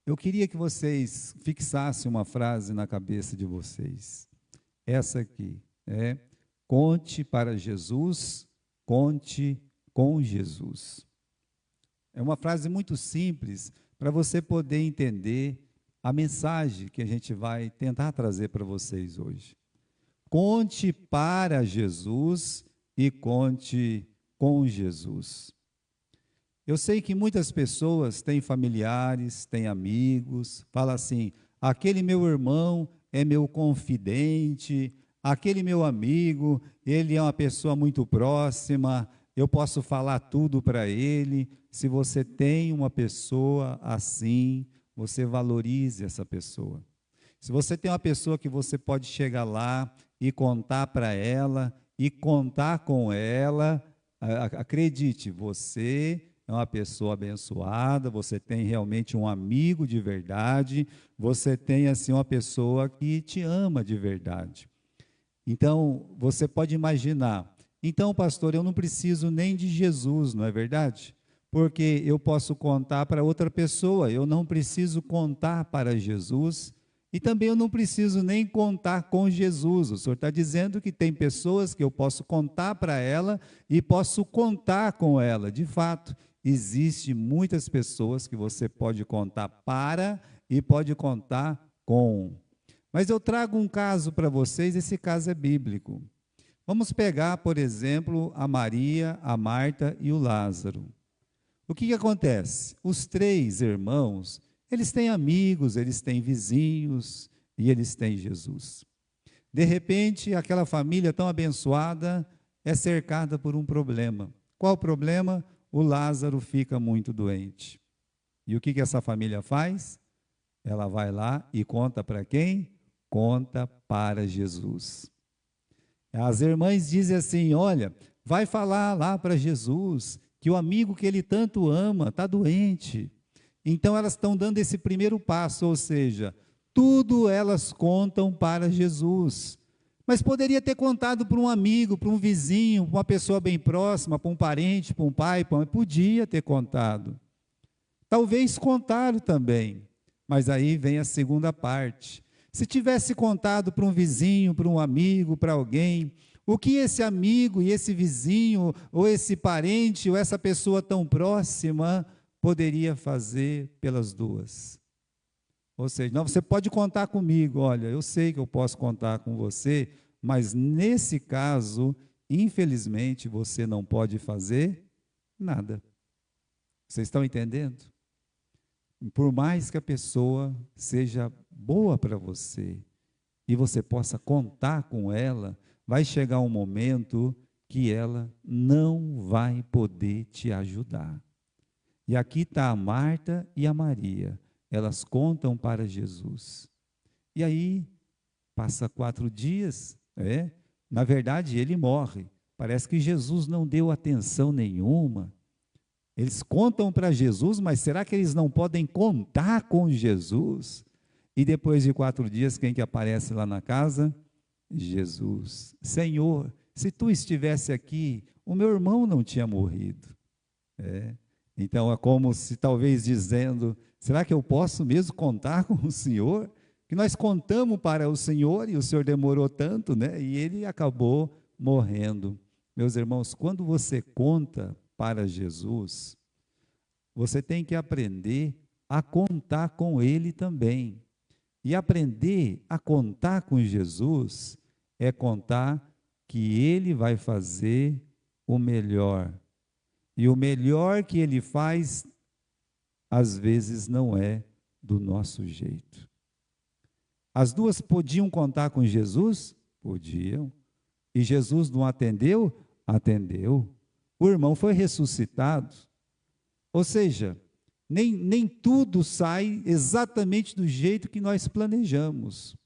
Eu queria que vocês fixassem uma frase na cabeça de vocês. Essa aqui é: conte para Jesus, conte com Jesus. É uma frase muito simples para você poder entender a mensagem que a gente vai tentar trazer para vocês hoje. Conte para Jesus e conte com Jesus. Eu sei que muitas pessoas têm familiares, têm amigos, falam assim: aquele meu irmão é meu confidente, aquele meu amigo, ele é uma pessoa muito próxima, eu posso falar tudo para ele. Se você tem uma pessoa assim, você valorize essa pessoa. Se você tem uma pessoa que você pode chegar lá e contar para ela, e contar com ela, acredite, você é uma pessoa abençoada, você tem realmente um amigo de verdade, você tem assim uma pessoa que te ama de verdade. Então, você pode imaginar, então, pastor, eu não preciso nem de Jesus, não é verdade? Porque eu posso contar para outra pessoa, eu não preciso contar para Jesus, e também eu não preciso nem contar com Jesus. O senhor está dizendo que tem pessoas que eu posso contar para ela e posso contar com ela. De fato, existe muitas pessoas que você pode contar para e pode contar com. Mas eu trago um caso para vocês, esse caso é bíblico. Vamos pegar, por exemplo, a Maria, a Marta e o Lázaro. O que acontece? Os três irmãos, eles têm amigos, eles têm vizinhos e eles têm Jesus. De repente, aquela família tão abençoada é cercada por um problema. Qual o problema? O Lázaro fica muito doente. E o que essa família faz? Ela vai lá e conta para quem? Conta para Jesus. As irmãs dizem assim: olha, vai falar lá para Jesus que o amigo que ele tanto ama está doente. Então elas estão dando esse primeiro passo, ou seja, tudo elas contam para Jesus. Mas poderia ter contado para um amigo, para um vizinho, para uma pessoa bem próxima, para um parente, para um pai, podia ter contado. Talvez contaram também, mas aí vem a segunda parte. Se tivesse contado para um vizinho, para um amigo, para alguém, o que esse amigo e esse vizinho, ou esse parente, ou essa pessoa tão próxima, poderia fazer pelas duas? Ou seja, não, você pode contar comigo, olha, eu sei que eu posso contar com você, mas nesse caso, infelizmente, você não pode fazer nada. Vocês estão entendendo? Por mais que a pessoa seja boa para você e você possa contar com ela, vai chegar um momento que ela não vai poder te ajudar. E aqui está a Marta e a Maria, elas contam para Jesus. E aí, passa 4 dias, na verdade ele morre. Parece que Jesus não deu atenção nenhuma. Eles contam para Jesus, mas será que eles não podem contar com Jesus? E depois de 4 dias, quem que aparece lá na casa? Jesus. Senhor, se tu estivesse aqui, o meu irmão não tinha morrido. Então é como se talvez dizendo: será que eu posso mesmo contar com o Senhor? Que nós contamos para o Senhor e o Senhor demorou tanto, né? E ele acabou morrendo. Meus irmãos, quando você conta para Jesus, você tem que aprender a contar com Ele também. E aprender a contar com Jesus é contar que Ele vai fazer o melhor. E o melhor que Ele faz, às vezes não é do nosso jeito. As duas podiam contar com Jesus? Podiam. E Jesus não atendeu? Atendeu. O irmão foi ressuscitado. Ou seja, nem tudo sai exatamente do jeito que nós planejamos.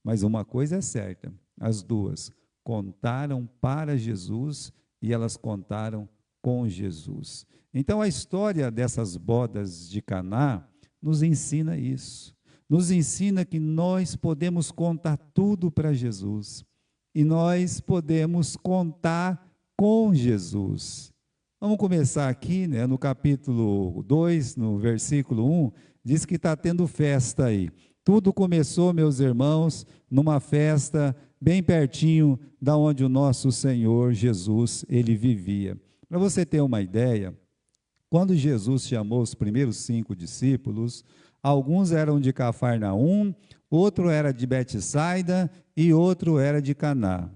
Mas uma coisa é certa, as duas contaram para Jesus e elas contaram com Jesus. Então a história dessas bodas de Caná nos ensina isso. Nos ensina que nós podemos contar tudo para Jesus. E nós podemos contar com Jesus. Vamos começar aqui, né, no capítulo 2, no versículo 1, diz que está tendo festa aí. Tudo começou, meus irmãos, numa festa bem pertinho da onde o nosso Senhor Jesus, ele vivia. Para você ter uma ideia, quando Jesus chamou os primeiros 5 discípulos, alguns eram de Cafarnaum, outro era de Betsaida e outro era de Caná.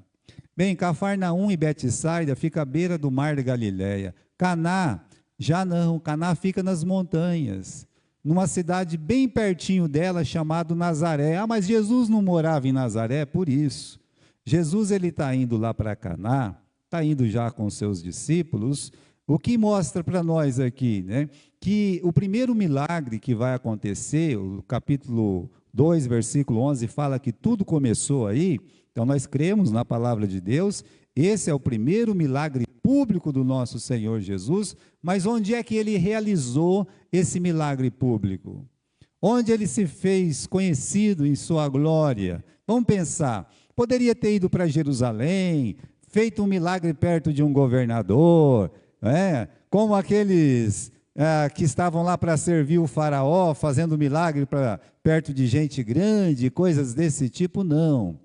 Bem, Cafarnaum e Betsaida fica à beira do mar da Galileia. Caná, já não, Caná fica nas montanhas, numa cidade bem pertinho dela, chamada Nazaré. Ah, mas Jesus não morava em Nazaré, por isso. Jesus, ele está indo lá para Caná, está indo já com seus discípulos, o que mostra para nós aqui, né, que o primeiro milagre que vai acontecer, o capítulo 2, versículo 11, fala que tudo começou aí. Então, nós cremos na palavra de Deus, esse é o primeiro milagre público do nosso Senhor Jesus, mas onde é que ele realizou esse milagre público? Onde ele se fez conhecido em sua glória? Vamos pensar, poderia ter ido para Jerusalém, feito um milagre perto de um governador, como aqueles que estavam lá para servir o faraó, fazendo milagre perto de gente grande, coisas desse tipo, não.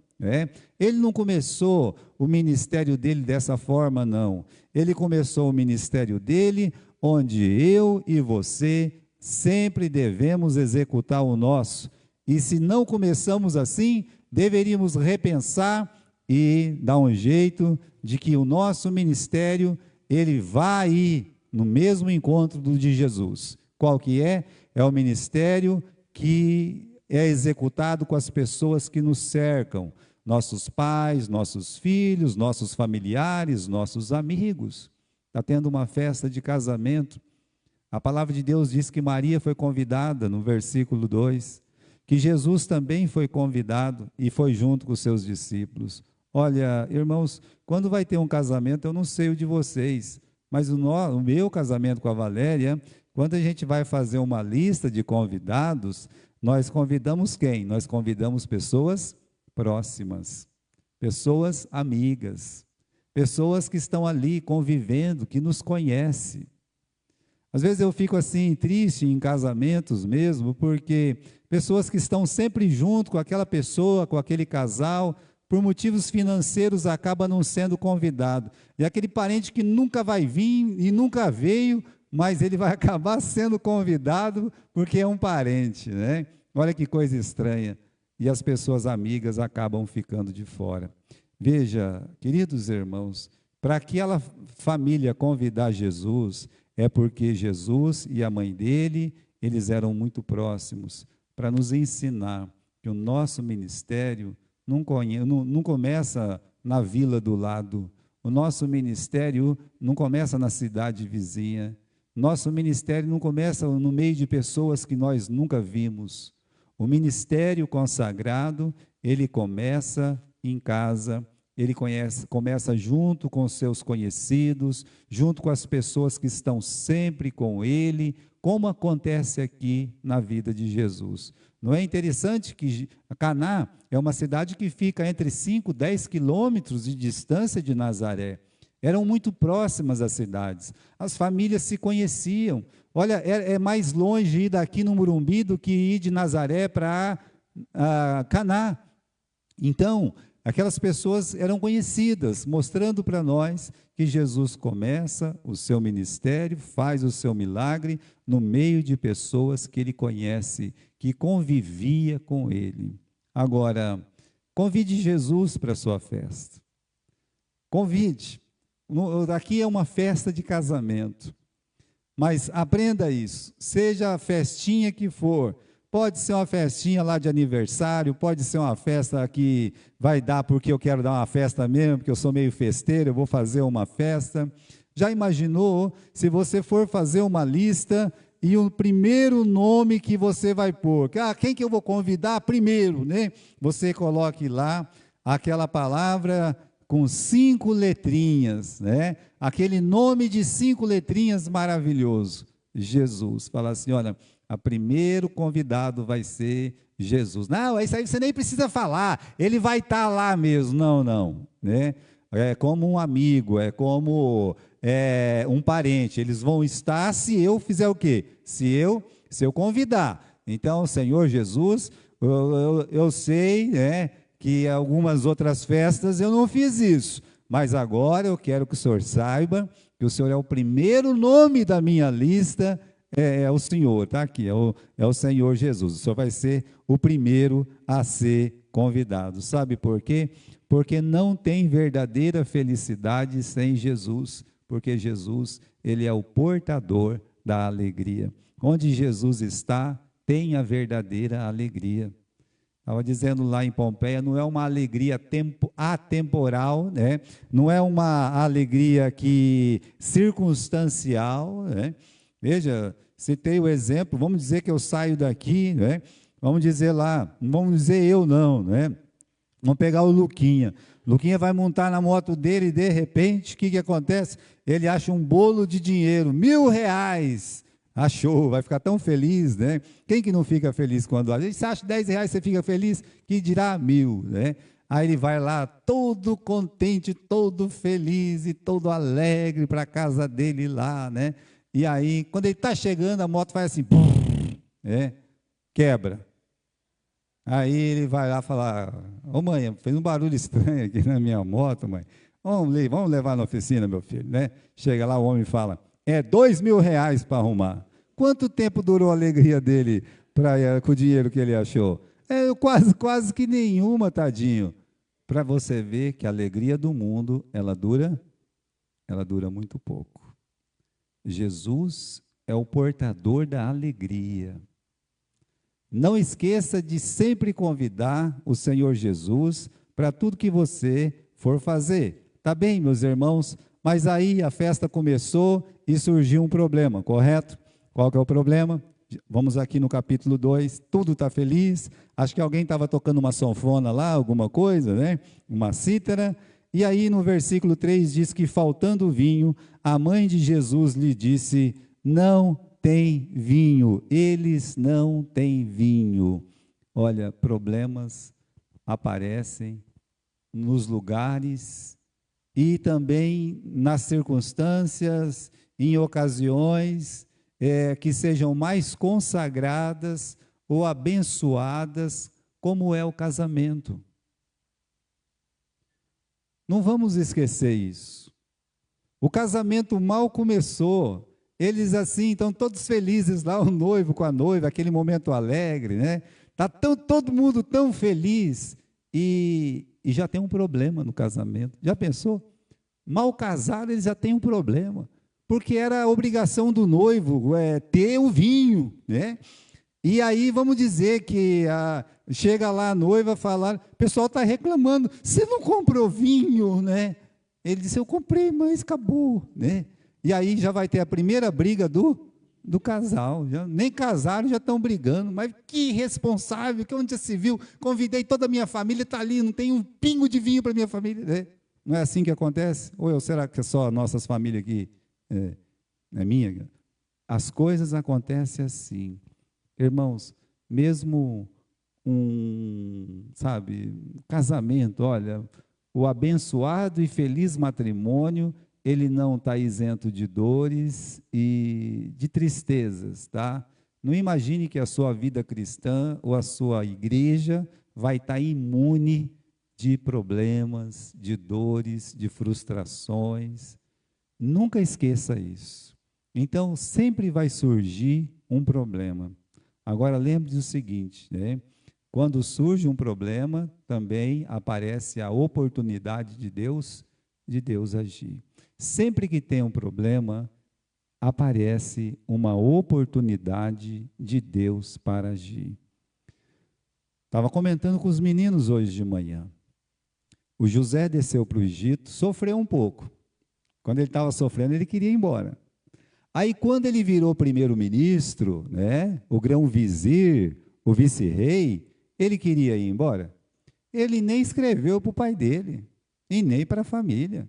Ele não começou o ministério dele dessa forma, não. Ele começou o ministério dele, onde eu e você sempre devemos executar o nosso. E se não começamos assim, deveríamos repensar e dar um jeito de que o nosso ministério, ele vai ir no mesmo encontro do de Jesus. Qual que é? É o ministério que é executado com as pessoas que nos cercam, nossos pais, nossos filhos, nossos familiares, nossos amigos. Está tendo uma festa de casamento. A palavra de Deus diz que Maria foi convidada, no versículo 2, que Jesus também foi convidado e foi junto com os seus discípulos. Olha, irmãos, quando vai ter um casamento, eu não sei o de vocês, mas o meu casamento com a Valéria, quando a gente vai fazer uma lista de convidados, nós convidamos quem? Nós convidamos pessoas próximas, pessoas amigas, pessoas que estão ali convivendo, que nos conhecem. Às vezes eu fico assim triste em casamentos mesmo, porque pessoas que estão sempre junto com aquela pessoa, com aquele casal, por motivos financeiros acaba não sendo convidado. E aquele parente que nunca vai vir e nunca veio, mas ele vai acabar sendo convidado porque é um parente, né? Olha que coisa estranha. E as pessoas amigas acabam ficando de fora. Veja, queridos irmãos, para aquela família convidar Jesus, é porque Jesus e a mãe dele, eles eram muito próximos, para nos ensinar que o nosso ministério não começa na vila do lado, o nosso ministério não começa na cidade vizinha, nosso ministério não começa no meio de pessoas que nós nunca vimos. O ministério consagrado, ele começa em casa, ele começa junto com os seus conhecidos, junto com as pessoas que estão sempre com ele, como acontece aqui na vida de Jesus. Não é interessante que Caná é uma cidade que fica entre 5 e 10 quilômetros de distância de Nazaré. Eram muito próximas as cidades, as famílias se conheciam. Olha, é mais longe ir daqui no Morumbi do que ir de Nazaré para Caná. Então, aquelas pessoas eram conhecidas, mostrando para nós que Jesus começa o seu ministério, faz o seu milagre no meio de pessoas que ele conhece, que convivia com ele. Agora, convide Jesus para a sua festa. Convide. Aqui é uma festa de casamento. Mas aprenda isso, seja a festinha que for, pode ser uma festinha lá de aniversário, pode ser uma festa que vai dar porque eu quero dar uma festa mesmo, porque eu sou meio festeiro, eu vou fazer uma festa. Já imaginou se você for fazer uma lista e o primeiro nome que você vai pôr? Quem que eu vou convidar primeiro, né? Você coloque lá aquela palavra com 5 letrinhas, né? Aquele nome de 5 letrinhas maravilhoso, Jesus. Fala assim, olha, o primeiro convidado vai ser Jesus. Não, isso aí você nem precisa falar, ele vai estar lá mesmo. Não, né? É como um amigo, é como um parente, eles vão estar se eu fizer o quê? Se eu convidar. Então, Senhor Jesus, eu sei, né, que algumas outras festas eu não fiz isso, mas agora eu quero que o Senhor saiba que o Senhor é o primeiro nome da minha lista, é o Senhor, está aqui, é o Senhor Jesus. O Senhor vai ser o primeiro a ser convidado. Sabe por quê? Porque não tem verdadeira felicidade sem Jesus, porque Jesus, ele é o portador da alegria. Onde Jesus está, tem a verdadeira alegria. Estava dizendo lá em Pompeia, não é uma alegria atemporal, né? Não é uma alegria circunstancial, né? Veja, citei o exemplo, vamos dizer que eu saio daqui, né? Vamos dizer lá, não vamos dizer eu não, né? Vamos pegar o Luquinha. Luquinha vai montar na moto dele e de repente, o que acontece? Ele acha um bolo de dinheiro, R$ 1.000. Achou, vai ficar tão feliz, né? Quem que não fica feliz quando acha? Você acha R$ 10, você fica feliz? Que dirá 1.000, né? Aí ele vai lá todo contente, todo feliz e todo alegre para a casa dele lá, né? E aí, quando ele está chegando, a moto faz assim, quebra. Aí ele vai lá falar, ô mãe, fez um barulho estranho aqui na minha moto, mãe. Vamos levar na oficina, meu filho, né? Chega lá, o homem fala, R$ 2.000 para arrumar. Quanto tempo durou a alegria dele com o dinheiro que ele achou? Quase que nenhuma, tadinho. Para você ver que a alegria do mundo, ela dura muito pouco. Jesus é o portador da alegria. Não esqueça de sempre convidar o Senhor Jesus para tudo que você for fazer. Tá bem, meus irmãos? Mas aí a festa começou e surgiu um problema, correto? Qual que é o problema? Vamos aqui no capítulo 2, tudo está feliz, acho que alguém estava tocando uma sanfona lá, alguma coisa, né? Uma cítara, e aí no versículo 3 diz que faltando vinho, a mãe de Jesus lhe disse, não tem vinho, eles não têm vinho. Olha, problemas aparecem nos lugares e também nas circunstâncias, em ocasiões que sejam mais consagradas ou abençoadas, como é o casamento. Não vamos esquecer isso. O casamento mal começou, eles assim, estão todos felizes lá, o noivo com a noiva, aquele momento alegre, né? Está todo mundo tão feliz e já tem um problema no casamento. Já pensou? Mal casado, eles já têm um problema, porque era a obrigação do noivo ter o vinho, né? E aí vamos dizer que chega lá a noiva falar, o pessoal está reclamando, você não comprou vinho, né? Ele disse, eu comprei, mas acabou, né? E aí já vai ter a primeira briga do casal, nem casaram, já estão brigando, mas que irresponsável, que onde já se viu, convidei toda a minha família, está ali, não tem um pingo de vinho para a minha família, né? Não é assim que acontece? Ou será que é só nossas famílias aqui, é minha? As coisas acontecem assim, irmãos, mesmo casamento, olha, o abençoado e feliz matrimônio, ele não está isento de dores e de tristezas, tá? Não imagine que a sua vida cristã ou a sua igreja vai estar imune de problemas, de dores, de frustrações. Nunca esqueça isso. Então, sempre vai surgir um problema. Agora, lembre-se do seguinte, né? Quando surge um problema, também aparece a oportunidade de Deus agir. Sempre que tem um problema, aparece uma oportunidade de Deus para agir. Estava comentando com os meninos hoje de manhã. O José desceu para o Egito, sofreu um pouco. Quando ele estava sofrendo, ele queria ir embora. Aí, quando ele virou primeiro-ministro, né, o grão-vizir, o vice-rei, ele queria ir embora. Ele nem escreveu para o pai dele, e nem para a família.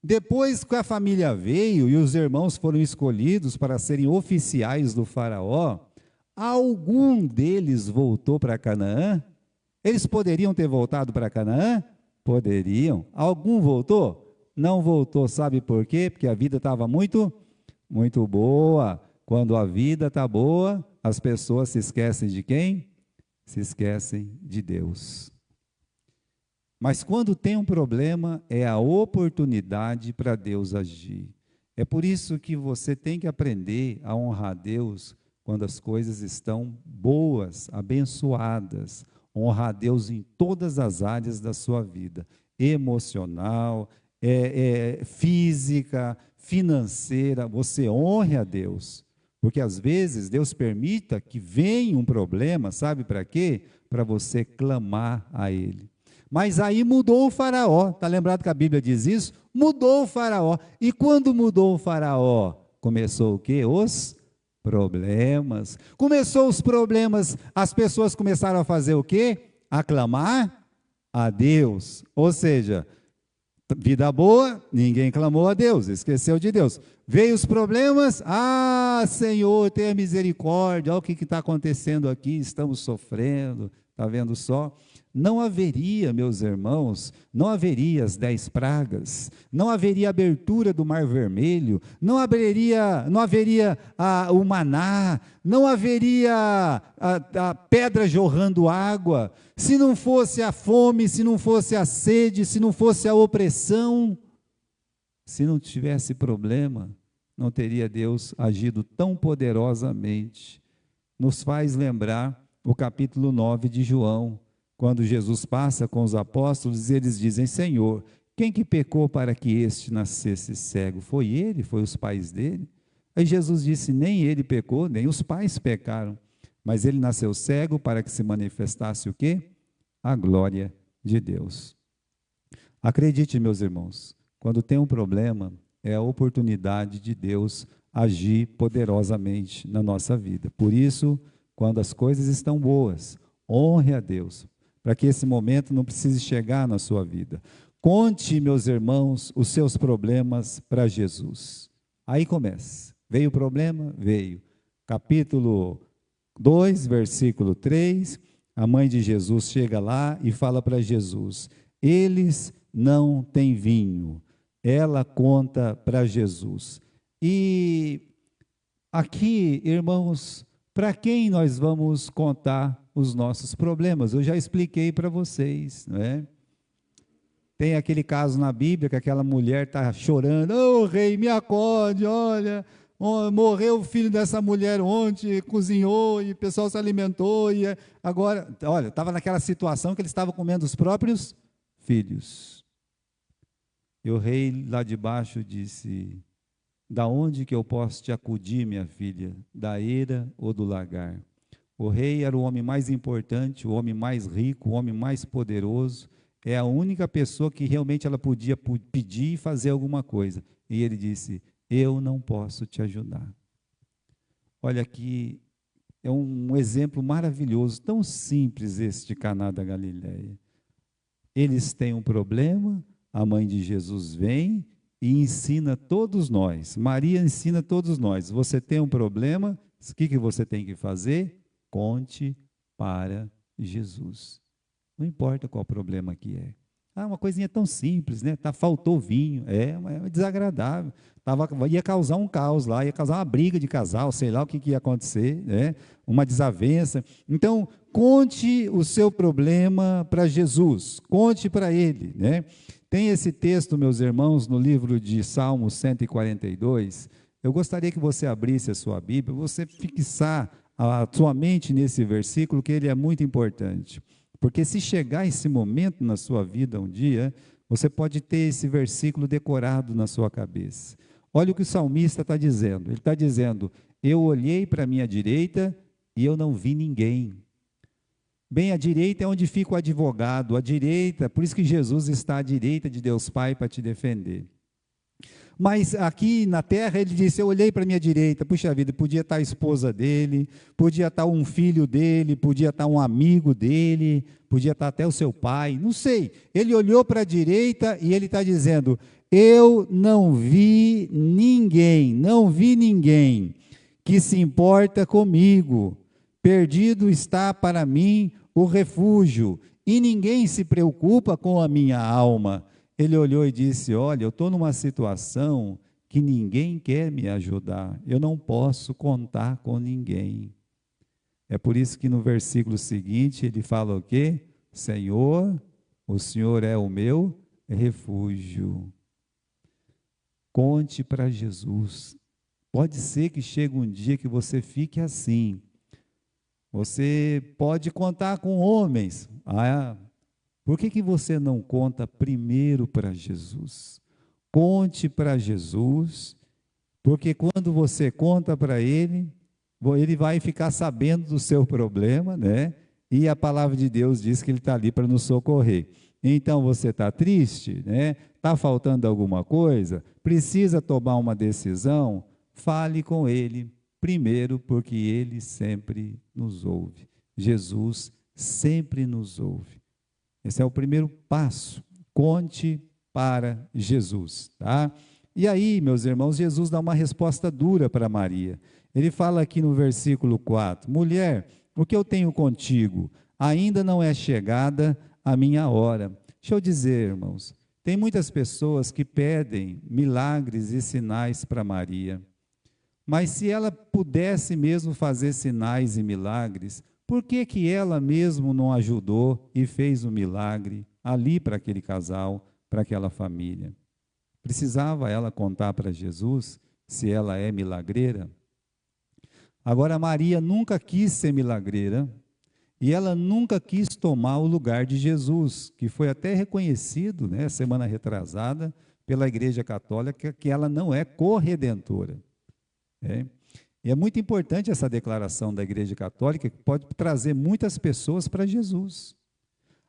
Depois que a família veio e os irmãos foram escolhidos para serem oficiais do faraó, algum deles voltou para Canaã? Eles poderiam ter voltado para Canaã? Poderiam. Algum voltou? Não voltou, sabe por quê? Porque a vida estava muito, muito boa. Quando a vida está boa, as pessoas se esquecem de quem? Se esquecem de Deus. Mas quando tem um problema, é a oportunidade para Deus agir. É por isso que você tem que aprender a honrar Deus quando as coisas estão boas, abençoadas. Honrar a Deus em todas as áreas da sua vida, emocional, física, financeira. Você honre a Deus, porque às vezes Deus permita que venha um problema, sabe para quê? Para você clamar a Ele. Mas aí mudou o faraó, está lembrado que a Bíblia diz isso? Mudou o faraó, e quando mudou o faraó, começou o quê? Os problemas. Começou os problemas, as pessoas começaram a fazer o quê? A clamar a Deus. Ou seja, vida boa, ninguém clamou a Deus, esqueceu de Deus. Veio os problemas, Senhor, tenha misericórdia, olha o que está acontecendo aqui, estamos sofrendo, está vendo só? Não haveria, meus irmãos, não haveria as 10 pragas, não haveria a abertura do Mar Vermelho, não haveria o maná, não haveria a pedra jorrando água, se não fosse a fome, se não fosse a sede, se não fosse a opressão, se não tivesse problema, não teria Deus agido tão poderosamente. Nos faz lembrar o capítulo 9 de João, quando Jesus passa com os apóstolos, eles dizem: Senhor, quem que pecou para que este nascesse cego? Foi ele? Foi os pais dele? Aí Jesus disse: nem ele pecou, nem os pais pecaram, mas ele nasceu cego para que se manifestasse o quê? A glória de Deus. Acredite, meus irmãos, quando tem um problema, é a oportunidade de Deus agir poderosamente na nossa vida. Por isso, quando as coisas estão boas, honre a Deus, para que esse momento não precise chegar na sua vida. Conte, meus irmãos, os seus problemas para Jesus. Aí começa. Veio o problema? Veio. Capítulo 2, versículo 3, a mãe de Jesus chega lá e fala para Jesus: eles não têm vinho. Ela conta para Jesus. E aqui, irmãos, para quem nós vamos contar os nossos problemas? Eu já expliquei para vocês, não é? Tem aquele caso na Bíblia que aquela mulher está chorando: ô rei, me acorde, olha, morreu o filho dessa mulher ontem, cozinhou e o pessoal se alimentou, e agora, olha, estava naquela situação que eles estavam comendo os próprios filhos. E o rei lá de baixo disse: da onde que eu posso te acudir, minha filha? Da eira ou do lagar? O rei era o homem mais importante, o homem mais rico, o homem mais poderoso, é a única pessoa que realmente ela podia pedir e fazer alguma coisa. E ele disse: eu não posso te ajudar. Olha aqui, é um exemplo maravilhoso, tão simples esse de Caná da Galileia. Eles têm um problema, a mãe de Jesus vem e ensina todos nós, Maria ensina todos nós: você tem um problema, o que você tem que fazer? Conte para Jesus. Não importa qual problema que é. Uma coisinha tão simples, né? Faltou vinho, é desagradável. Ia causar um caos lá, ia causar uma briga de casal, sei lá o que ia acontecer, né? Uma desavença. Então, conte o seu problema para Jesus, conte para Ele, né? Tem esse texto, meus irmãos, no livro de Salmos 142. Eu gostaria que você abrisse a sua Bíblia, você fixar a sua mente nesse versículo, que ele é muito importante. Porque se chegar esse momento na sua vida um dia, você pode ter esse versículo decorado na sua cabeça. Olha o que o salmista está dizendo. Ele está dizendo: eu olhei para a minha direita e eu não vi ninguém. Bem, a direita é onde fica o advogado, a direita, por isso que Jesus está à direita de Deus Pai para te defender. Mas aqui na terra ele disse: eu olhei para a minha direita, puxa vida, podia estar a esposa dele, podia estar um filho dele, podia estar um amigo dele, podia estar até o seu pai, não sei. Ele olhou para a direita e ele está dizendo: eu não vi ninguém que se importa comigo, perdido está para mim o refúgio, e ninguém se preocupa com a minha alma. ele olhou e disse: olha, eu estou numa situação que ninguém quer me ajudar, eu não posso contar com ninguém. É por isso que no versículo seguinte ele fala o quê? Senhor, o Senhor é o meu refúgio. Conte para Jesus. Pode ser que chegue um dia que você fique assim. Você pode contar com homens. Por que você não conta primeiro para Jesus? Conte para Jesus, porque quando você conta para Ele, Ele vai ficar sabendo do seu problema, né? E a palavra de Deus diz que Ele está ali para nos socorrer. Então você está triste, né? Está faltando alguma coisa? Precisa tomar uma decisão? Fale com Ele primeiro, porque Ele sempre nos ouve. Jesus sempre nos ouve. Esse é o primeiro passo. Conte para Jesus, tá? E aí, meus irmãos, Jesus dá uma resposta dura para Maria. Ele fala aqui no versículo 4: mulher, o que eu tenho contigo? Ainda não é chegada a minha hora. Deixa eu dizer, irmãos, tem muitas pessoas que pedem milagres e sinais para Maria. Mas se ela pudesse mesmo fazer sinais e milagres, por que ela mesmo não ajudou e fez um milagre ali para aquele casal, para aquela família? Precisava ela contar para Jesus se ela é milagreira? Agora, Maria nunca quis ser milagreira e ela nunca quis tomar o lugar de Jesus, que foi até reconhecido, né, semana retrasada, pela Igreja Católica, que ela não é corredentora. E é muito importante essa declaração da Igreja Católica, que pode trazer muitas pessoas para Jesus.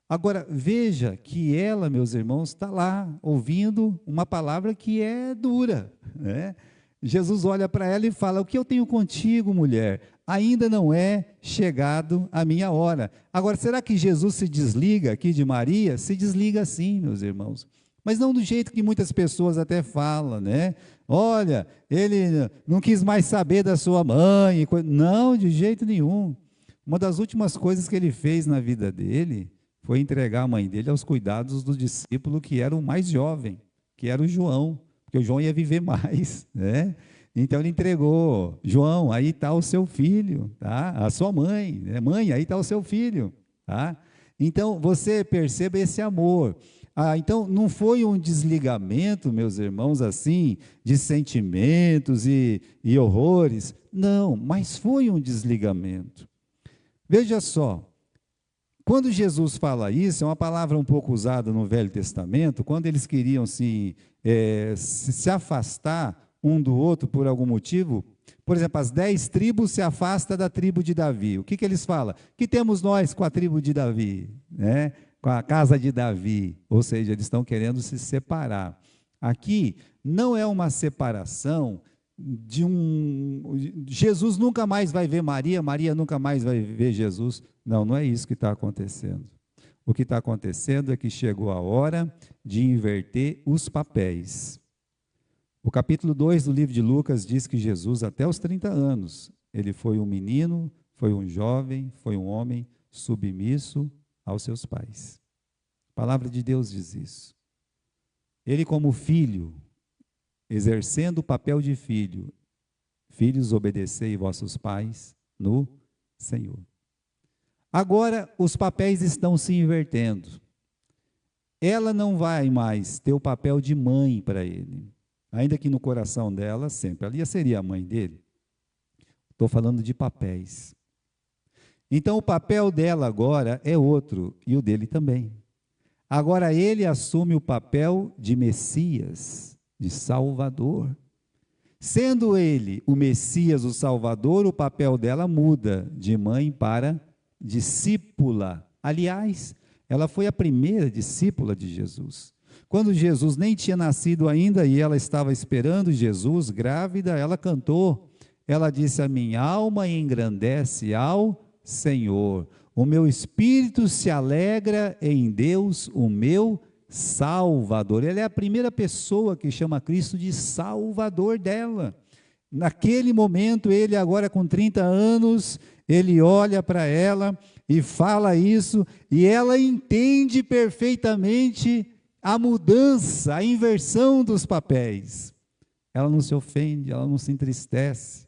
Agora, veja que ela, meus irmãos, está lá, ouvindo uma palavra que é dura, né? Jesus olha para ela e fala: o que eu tenho contigo, mulher? Ainda não é chegado a minha hora. Agora, será que Jesus se desliga aqui de Maria? Se desliga sim, meus irmãos. Mas não do jeito que muitas pessoas até falam, né? Olha, ele não quis mais saber da sua mãe. Não, de jeito nenhum. Uma das últimas coisas que ele fez na vida dele foi entregar a mãe dele aos cuidados do discípulo que era o mais jovem, que era o João, porque o João ia viver mais, né? Então ele entregou: João, aí está o seu filho, tá? A sua mãe, né? Mãe, aí está o seu filho, tá? Então você perceba esse amor. Então não foi um desligamento, meus irmãos, assim, de sentimentos e horrores, não, mas foi um desligamento. Veja só, quando Jesus fala isso, é uma palavra um pouco usada no Velho Testamento, quando eles queriam se afastar um do outro por algum motivo. Por exemplo, as 10 tribos se afastam da tribo de Davi. O que eles falam? Que temos nós com a tribo de Davi, né? Com a casa de Davi, ou seja, eles estão querendo se separar. Aqui não é uma separação de Jesus nunca mais vai ver Maria, Maria nunca mais vai ver Jesus. Não, não é isso que está acontecendo. O que está acontecendo é que chegou a hora de inverter os papéis. O capítulo 2 do livro de Lucas diz que Jesus, até os 30 anos, ele foi um menino, foi um jovem, foi um homem submisso aos seus pais. A palavra de Deus diz isso. Ele, como filho, exercendo o papel de filho: filhos, obedecei vossos pais no Senhor. Agora os papéis estão se invertendo. Ela não vai mais ter o papel de mãe para ele, ainda que no coração dela sempre ela seria a mãe dele. Estou falando de papéis. Então o papel dela agora é outro, e o dele também. Agora ele assume o papel de Messias, de Salvador. Sendo ele o Messias, o Salvador, o papel dela muda de mãe para discípula. Aliás, ela foi a primeira discípula de Jesus. Quando Jesus nem tinha nascido ainda e ela estava esperando Jesus, grávida, ela cantou. Ela disse: a minha alma engrandece ao Senhor, o meu espírito se alegra em Deus, o meu Salvador. Ela é a primeira pessoa que chama Cristo de Salvador dela. Naquele momento, ele agora com 30 anos, ele olha para ela e fala isso, e ela entende perfeitamente a mudança, a inversão dos papéis. Ela não se ofende, ela não se entristece,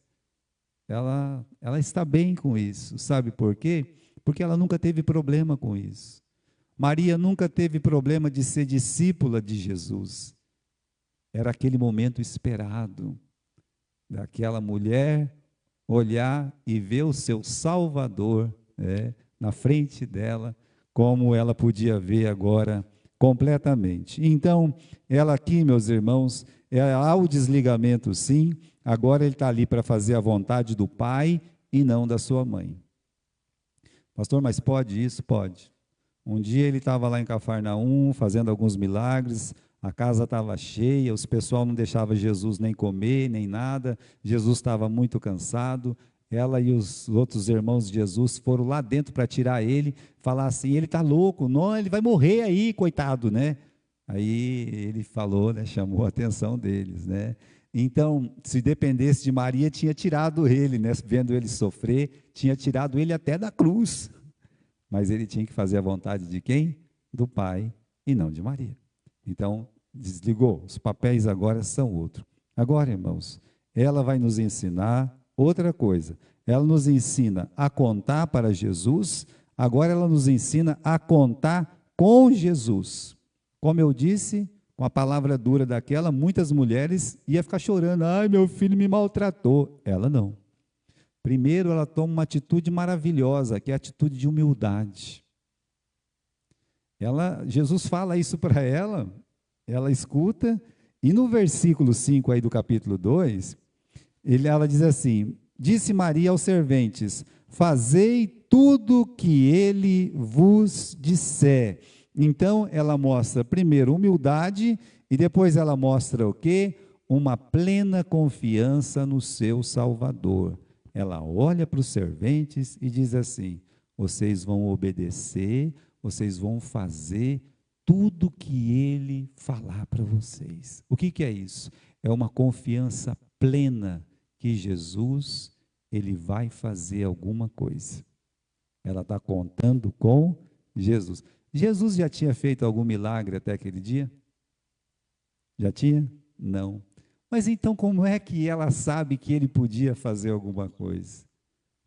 ela está bem com isso. Sabe por quê? Porque ela nunca teve problema com isso. Maria nunca teve problema de ser discípula de Jesus. Era aquele momento esperado, daquela mulher olhar e ver o seu Salvador na frente dela, como ela podia ver agora completamente. Então, ela aqui, meus irmãos, há o desligamento sim, agora ele está ali para fazer a vontade do Pai e não da sua mãe. Pastor, mas pode isso? Pode. Um dia ele estava lá em Cafarnaum, fazendo alguns milagres, a casa estava cheia, os pessoal não deixava Jesus nem comer, nem nada, Jesus estava muito cansado, ela e os outros irmãos de Jesus foram lá dentro para tirar ele, falar assim, ele está louco, não, ele vai morrer aí, coitado, né? Aí ele falou, né, chamou a atenção deles, né? Então, se dependesse de Maria, tinha tirado ele, né? Vendo ele sofrer, tinha tirado ele até da cruz, mas ele tinha que fazer a vontade de quem? Do Pai e não de Maria. Então, desligou, os papéis agora são outros. Agora, irmãos, ela vai nos ensinar outra coisa. Ela nos ensina a contar para Jesus, agora ela nos ensina a contar com Jesus. Como eu disse, com a palavra dura daquela, muitas mulheres iam ficar chorando, ai, meu filho me maltratou. Ela não. Primeiro, ela toma uma atitude maravilhosa, que é a atitude de humildade. Jesus fala isso para ela escuta, e no versículo 5 aí do capítulo 2, ela diz assim, disse Maria aos serventes, fazei tudo o que ele vos disser. Então, ela mostra primeiro humildade, e depois ela mostra o quê? Uma plena confiança no seu Salvador. Ela olha para os serventes e diz assim, vocês vão obedecer, vocês vão fazer tudo que ele falar para vocês. O que é isso? É uma confiança plena que Jesus, ele vai fazer alguma coisa. Ela está contando com Jesus. Jesus já tinha feito algum milagre até aquele dia? Já tinha? Não. Mas então como é que ela sabe que ele podia fazer alguma coisa?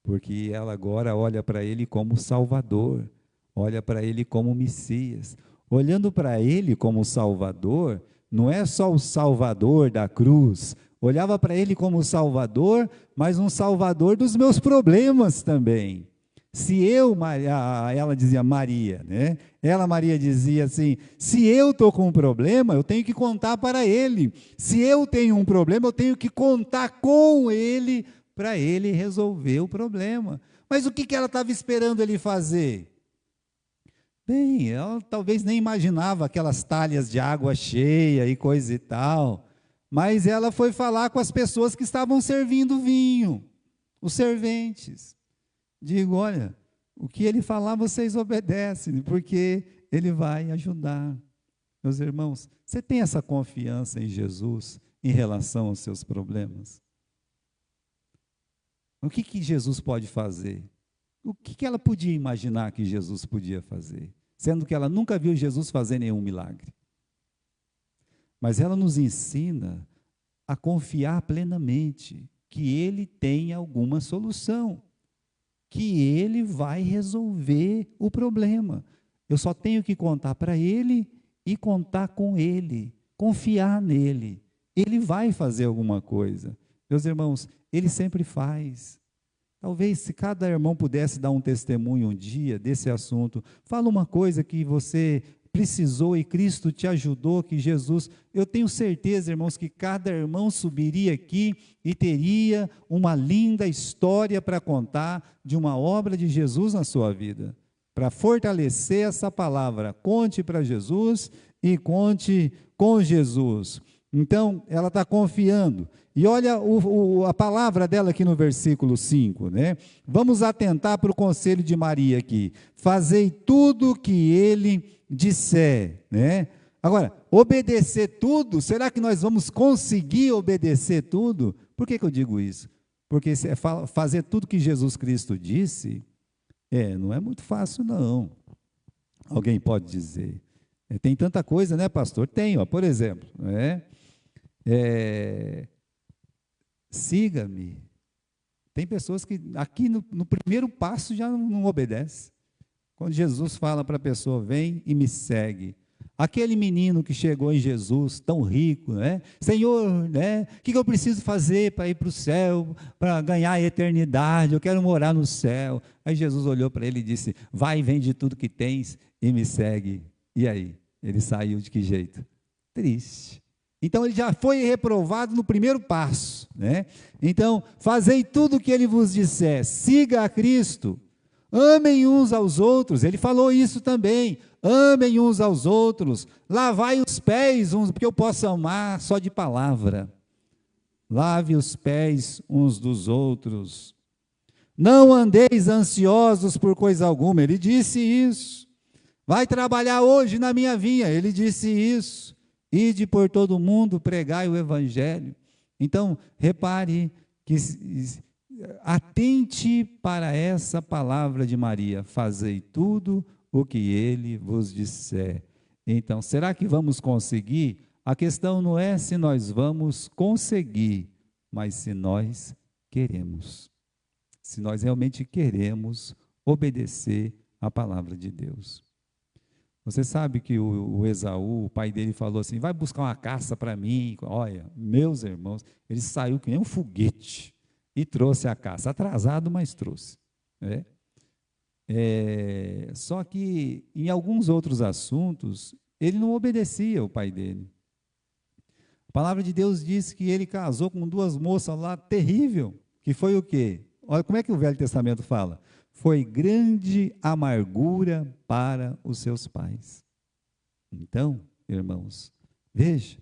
Porque ela agora olha para ele como Salvador, olha para ele como Messias. Olhando para ele como Salvador, não é só o Salvador da cruz, olhava para ele como Salvador, mas um Salvador dos meus problemas também. Se eu, ela dizia Maria, né? Maria dizia assim, se eu estou com um problema, eu tenho que contar para ele. Se eu tenho um problema, eu tenho que contar com ele, para ele resolver o problema. Mas o que ela estava esperando ele fazer? Bem, ela talvez nem imaginava aquelas talhas de água cheia e coisa e tal, mas ela foi falar com as pessoas que estavam servindo vinho, os serventes. Digo, olha, o que ele falar vocês obedecem, porque ele vai ajudar. Meus irmãos, você tem essa confiança em Jesus em relação aos seus problemas? O que Jesus pode fazer? O que ela podia imaginar que Jesus podia fazer? Sendo que ela nunca viu Jesus fazer nenhum milagre. Mas ela nos ensina a confiar plenamente que ele tem alguma solução, que ele vai resolver o problema. Eu só tenho que contar para ele e contar com ele, confiar nele. Ele vai fazer alguma coisa. Meus irmãos, ele sempre faz. Talvez se cada irmão pudesse dar um testemunho um dia desse assunto, fala uma coisa que você precisou e Cristo te ajudou, que Jesus, eu tenho certeza, irmãos, que cada irmão subiria aqui e teria uma linda história para contar de uma obra de Jesus na sua vida, para fortalecer essa palavra, conte para Jesus e conte com Jesus. Então, ela está confiando. E olha a palavra dela aqui no versículo 5, né? Vamos atentar para o conselho de Maria aqui. Fazei tudo o que ele disser, né? Agora, obedecer tudo, será que nós vamos conseguir obedecer tudo? Por que eu digo isso? Porque fazer tudo que Jesus Cristo disse, não é muito fácil não. Alguém pode dizer, Tem tanta coisa, né, pastor? Tem, ó, por exemplo, siga-me. Tem pessoas que aqui no primeiro passo já não obedecem. Quando Jesus fala para a pessoa, vem e me segue. Aquele menino que chegou em Jesus, tão rico, né? Senhor, né? O que eu preciso fazer para ir para o céu, para ganhar a eternidade? Eu quero morar no céu. Aí Jesus olhou para ele e disse, vai, vende tudo que tens e me segue. E aí? Ele saiu de que jeito? Triste. Então ele já foi reprovado no primeiro passo, né? Então, fazei tudo o que ele vos disser, siga a Cristo, amem uns aos outros, ele falou isso também, amem uns aos outros, lavai os pés uns, porque eu posso amar só de palavra, lave os pés uns dos outros, não andeis ansiosos por coisa alguma, ele disse isso, vai trabalhar hoje na minha vinha, ele disse isso, ide por todo o mundo, pregai o evangelho. Então, repare que atente para essa palavra de Maria, fazei tudo o que ele vos disser. Então, será que vamos conseguir? A questão não é se nós vamos conseguir, mas se nós queremos. Se nós realmente queremos obedecer a palavra de Deus. Você sabe que o Esaú, o pai dele, falou assim, vai buscar uma caça para mim. Olha, meus irmãos, ele saiu que nem um foguete e trouxe a caça. Atrasado, mas trouxe. Né? Só que em alguns outros assuntos, ele não obedecia o pai dele. A palavra de Deus diz que ele casou com duas moças lá, terrível, que foi o quê? Olha como é que o Velho Testamento fala. Foi grande amargura para os seus pais. Então, irmãos, veja,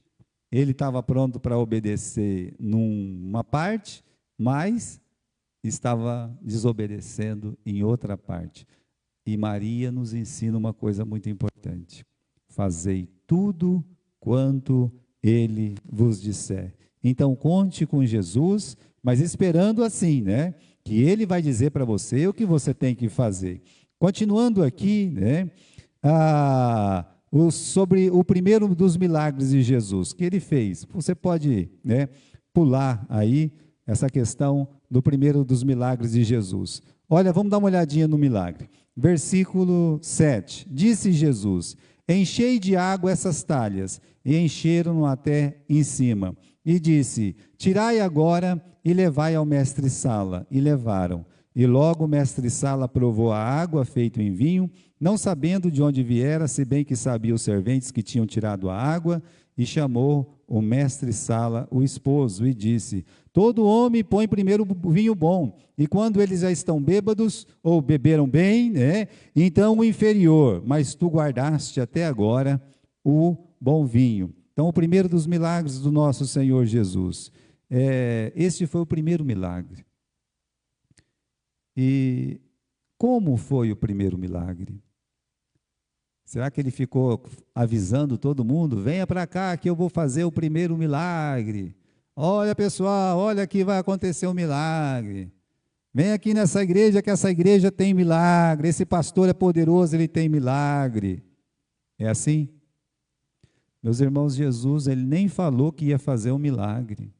ele estava pronto para obedecer numa parte, mas estava desobedecendo em outra parte. E Maria nos ensina uma coisa muito importante: fazei tudo quanto ele vos disser. Então, conte com Jesus, mas esperando assim, né? Que ele vai dizer para você o que você tem que fazer. Continuando aqui, né, sobre o primeiro dos milagres de Jesus, que ele fez. Você pode, né, pular aí essa questão do primeiro dos milagres de Jesus. Olha, vamos dar uma olhadinha no milagre. Versículo 7. Disse Jesus, enchei de água essas talhas, e encheram até em cima. E disse, tirai agora e levai ao mestre-sala. E levaram. E logo o mestre-sala provou a água feita em vinho, não sabendo de onde viera, se bem que sabia os serventes que tinham tirado a água, e chamou o mestre-sala, o esposo, e disse, todo homem põe primeiro o vinho bom, e quando eles já estão bêbados, ou beberam bem, né, então o inferior, mas tu guardaste até agora o bom vinho. Então, o primeiro dos milagres do nosso Senhor Jesus. Este foi o primeiro milagre. E como foi o primeiro milagre? Será que ele ficou avisando todo mundo? Venha para cá que eu vou fazer o primeiro milagre. Olha, pessoal, olha que vai acontecer um milagre. Vem aqui nessa igreja que essa igreja tem milagre. Esse pastor é poderoso, ele tem milagre. É assim? Meus irmãos, Jesus, ele nem falou que ia fazer um milagre.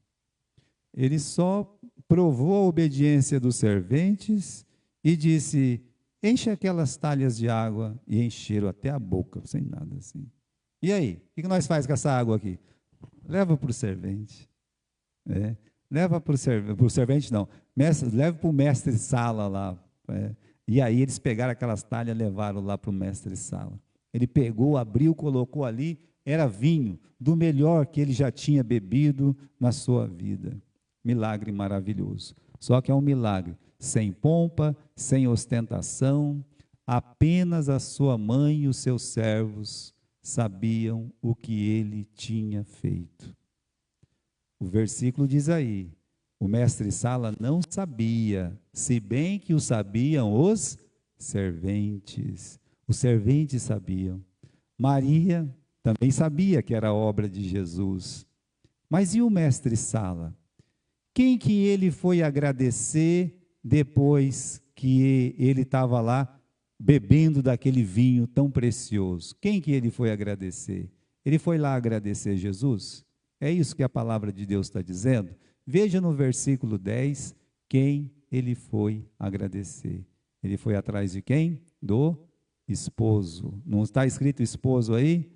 Ele só provou a obediência dos serventes e disse, enche aquelas talhas de água, e encheram até a boca, sem nada assim. E aí, o que nós fazemos com essa água aqui? Leva para o servente. Leva para o servente, não. Leva para o mestre-sala lá. E aí eles pegaram aquelas talhas e levaram lá para o mestre-sala. Ele pegou, abriu, colocou ali, era vinho, do melhor que ele já tinha bebido na sua vida. Milagre maravilhoso. Só que é um milagre sem pompa, sem ostentação, apenas a sua mãe e os seus servos sabiam o que ele tinha feito. O versículo diz aí, o mestre-sala não sabia, se bem que o sabiam os serventes. Os serventes sabiam. Maria também sabia que era obra de Jesus. Mas e o mestre-sala? Quem que ele foi agradecer depois que ele estava lá bebendo daquele vinho tão precioso. Quem que ele foi agradecer? Ele foi lá agradecer Jesus? É isso que a palavra de Deus está dizendo? Veja no versículo 10, quem ele foi agradecer. Ele foi atrás de quem? Do esposo. Não está escrito esposo aí?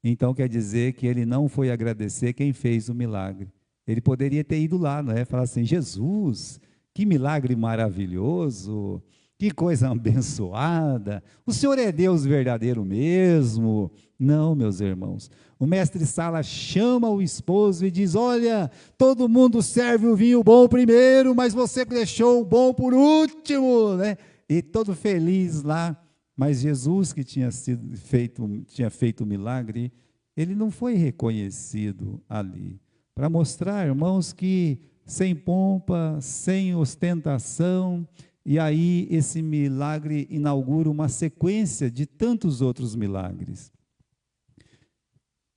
Então quer dizer que ele não foi agradecer quem fez o milagre. Ele poderia ter ido lá, não é? Falar assim: Jesus, que milagre maravilhoso, que coisa abençoada, o Senhor é Deus verdadeiro mesmo. Não, meus irmãos, o mestre Sala chama o esposo e diz: olha, todo mundo serve o vinho bom primeiro, mas você deixou o bom por último, né? E todo feliz lá. Mas Jesus, que tinha feito o milagre, ele não foi reconhecido ali, para mostrar, irmãos, que sem pompa, sem ostentação, e aí esse milagre inaugura uma sequência de tantos outros milagres.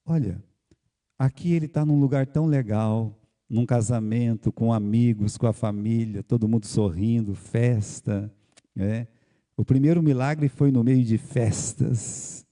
Olha, aqui ele está num lugar tão legal, num casamento, com amigos, com a família, todo mundo sorrindo, festa, né? O primeiro milagre foi no meio de festas,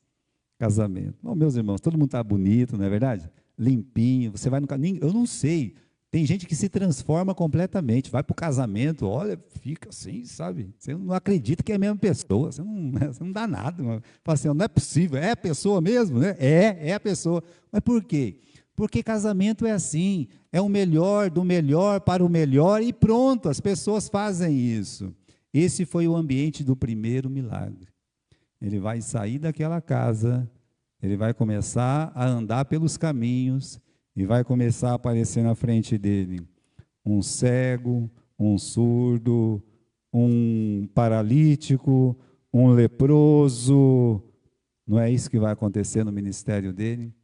casamento. Bom, meus irmãos, todo mundo está bonito, não é verdade? Limpinho, você vai no caminho, eu não sei, tem gente que se transforma completamente, vai para o casamento, olha, fica assim, sabe? Você não acredita que é a mesma pessoa, você não dá nada. Fala assim: não é possível, é a pessoa mesmo, né? É a pessoa. Mas por quê? Porque casamento é assim, é o melhor do melhor para o melhor e pronto, as pessoas fazem isso. Esse foi o ambiente do primeiro milagre. Ele vai sair daquela casa, ele vai começar a andar pelos caminhos e vai começar a aparecer na frente dele um cego, um surdo, um paralítico, um leproso. Não é isso que vai acontecer no ministério dele?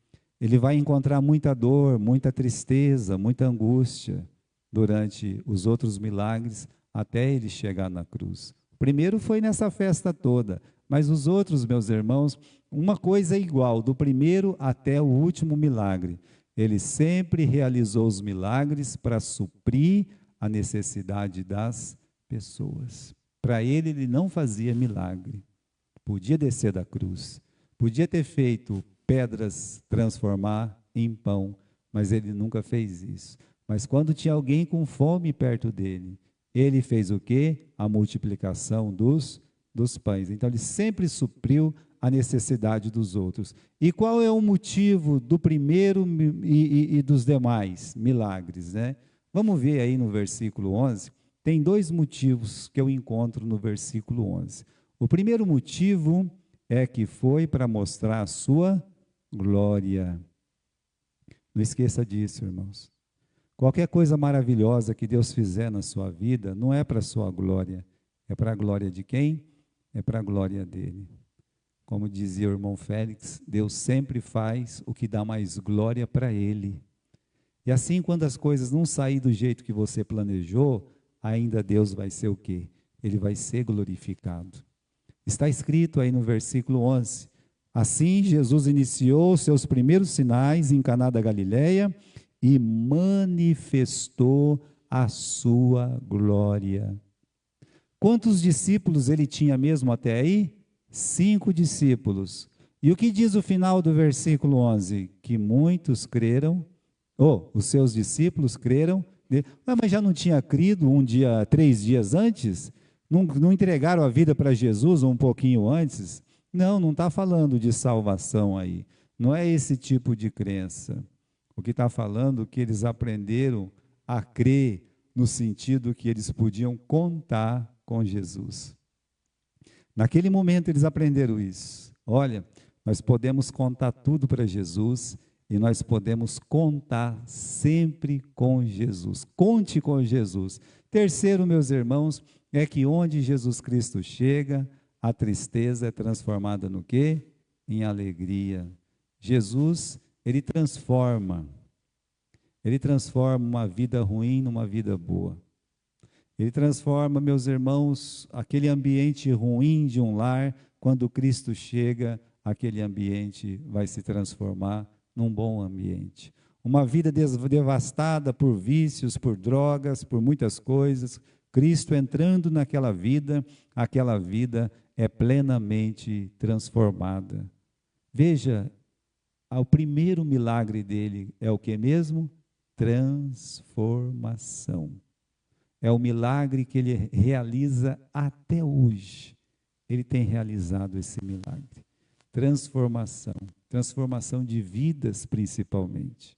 Ele vai encontrar muita dor, muita tristeza, muita angústia durante os outros milagres, até ele chegar na cruz. O primeiro foi nessa festa toda, mas os outros, meus irmãos, uma coisa é igual, do primeiro até o último milagre. Ele sempre realizou os milagres para suprir a necessidade das pessoas. Para ele, ele não fazia milagre. Podia descer da cruz, podia ter feito pedras transformar em pão, mas ele nunca fez isso. Mas quando tinha alguém com fome perto dele, ele fez o quê? A multiplicação dos pães. Então, ele sempre supriu a necessidade dos outros. E qual é o motivo do primeiro e dos demais milagres, né? Vamos ver aí no versículo 11. Tem dois motivos que eu encontro no versículo 11. O primeiro motivo é que foi para mostrar a sua glória. Não esqueça disso, irmãos. Qualquer coisa maravilhosa que Deus fizer na sua vida, não é para a sua glória. É para a glória de quem? É para a glória dele. Como dizia o irmão Félix, Deus sempre faz o que dá mais glória para ele. E assim, quando as coisas não saírem do jeito que você planejou, ainda Deus vai ser o quê? Ele vai ser glorificado. Está escrito aí no versículo 11. Assim, Jesus iniciou seus primeiros sinais em Caná da Galileia e manifestou a sua glória. Quantos discípulos ele tinha mesmo até aí? 5 discípulos. E o que diz o final do versículo 11? Que muitos creram, os seus discípulos creram. Mas já não tinha crido 3 dias antes? Não entregaram a vida para Jesus um pouquinho antes? Não está falando de salvação aí. Não é esse tipo de crença. O que está falando é que eles aprenderam a crer no sentido que eles podiam contar com Jesus. Naquele momento eles aprenderam isso. Olha, nós podemos contar tudo para Jesus e nós podemos contar sempre com Jesus. Conte com Jesus. Terceiro, meus irmãos, é que onde Jesus Cristo chega, a tristeza é transformada no quê? Em alegria. Jesus, ele transforma uma vida ruim numa vida boa. Ele transforma, meus irmãos, aquele ambiente ruim de um lar, quando Cristo chega, aquele ambiente vai se transformar num bom ambiente. Uma vida devastada por vícios, por drogas, por muitas coisas, Cristo entrando naquela vida, aquela vida é plenamente transformada. Veja, o primeiro milagre dele é o que mesmo? Transformação. É o milagre que ele realiza até hoje. Ele tem realizado esse milagre. Transformação. Transformação de vidas, principalmente.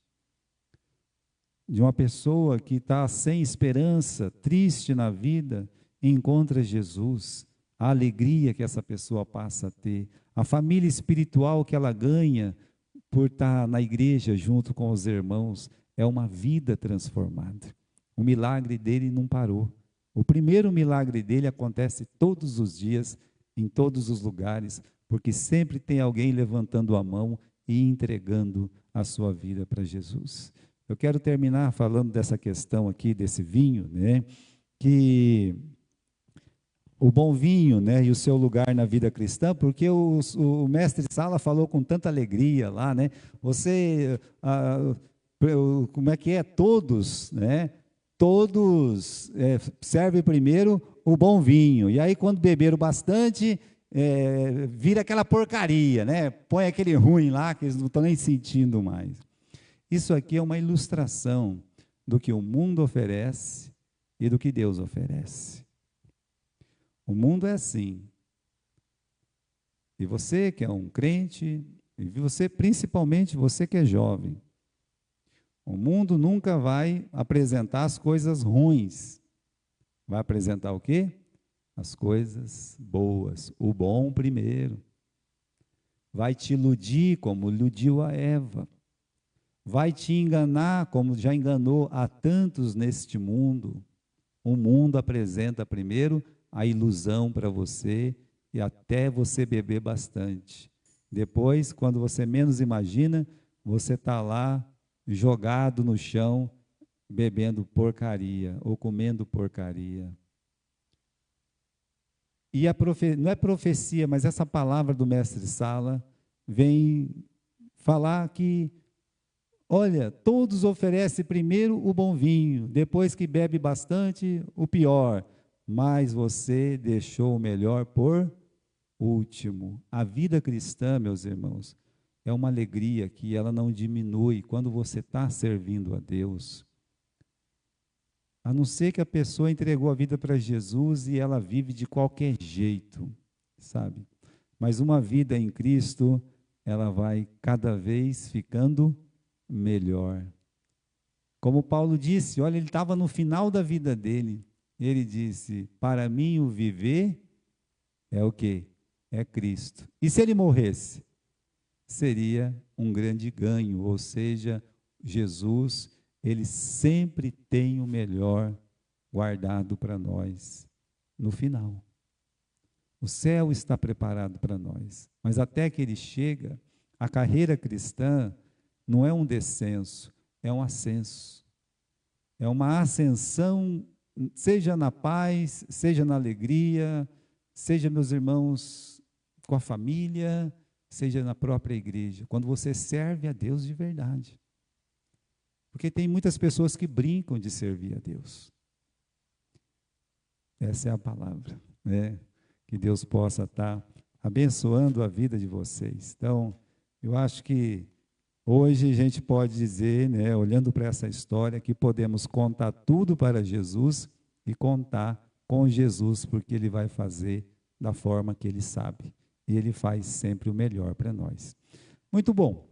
De uma pessoa que está sem esperança, triste na vida, encontra Jesus. A alegria que essa pessoa passa a ter. A família espiritual que ela ganha por estar na igreja junto com os irmãos. É uma vida transformada. O milagre dele não parou. O primeiro milagre dele acontece todos os dias, em todos os lugares, porque sempre tem alguém levantando a mão e entregando a sua vida para Jesus. Eu quero terminar falando dessa questão aqui, desse vinho, né? Que o bom vinho, né, e o seu lugar na vida cristã, porque o mestre Sala falou com tanta alegria lá, né? Você, como é que é? Todos, né? Todos servem primeiro o bom vinho, e aí quando beberam bastante, vira aquela porcaria, né? Põe aquele ruim lá, que eles não estão nem sentindo mais. Isso aqui é uma ilustração do que o mundo oferece e do que Deus oferece. O mundo é assim. E você que é um crente, e você, principalmente você que é jovem, o mundo nunca vai apresentar as coisas ruins. Vai apresentar o quê? As coisas boas, o bom primeiro. Vai te iludir como iludiu a Eva. Vai te enganar como já enganou a tantos neste mundo. O mundo apresenta primeiro a ilusão para você e até você beber bastante. Depois, quando você menos imagina, você está lá jogado no chão, bebendo porcaria ou comendo porcaria. E não é profecia, mas essa palavra do mestre Sala vem falar que, olha, todos oferecem primeiro o bom vinho, depois que bebe bastante, o pior, mas você deixou o melhor por último. A vida cristã, meus irmãos, é uma alegria que ela não diminui quando você está servindo a Deus. A não ser que a pessoa entregou a vida para Jesus e ela vive de qualquer jeito, sabe? Mas uma vida em Cristo, ela vai cada vez ficando melhor. Como Paulo disse, olha, ele estava no final da vida dele. Ele disse, para mim o viver é o quê? É Cristo. E se ele morresse? Seria um grande ganho, ou seja, Jesus, ele sempre tem o melhor guardado para nós no final. O céu está preparado para nós, mas até que ele chega, a carreira cristã não é um descenso, é um ascenso. É uma ascensão, seja na paz, seja na alegria, seja, meus irmãos, com a família, seja na própria igreja, quando você serve a Deus de verdade. Porque tem muitas pessoas que brincam de servir a Deus. Essa é a palavra, né? Que Deus possa estar abençoando a vida de vocês. Então, eu acho que hoje a gente pode dizer, né, olhando para essa história, que podemos contar tudo para Jesus e contar com Jesus, porque Ele vai fazer da forma que Ele sabe. E Ele faz sempre o melhor para nós. Muito bom.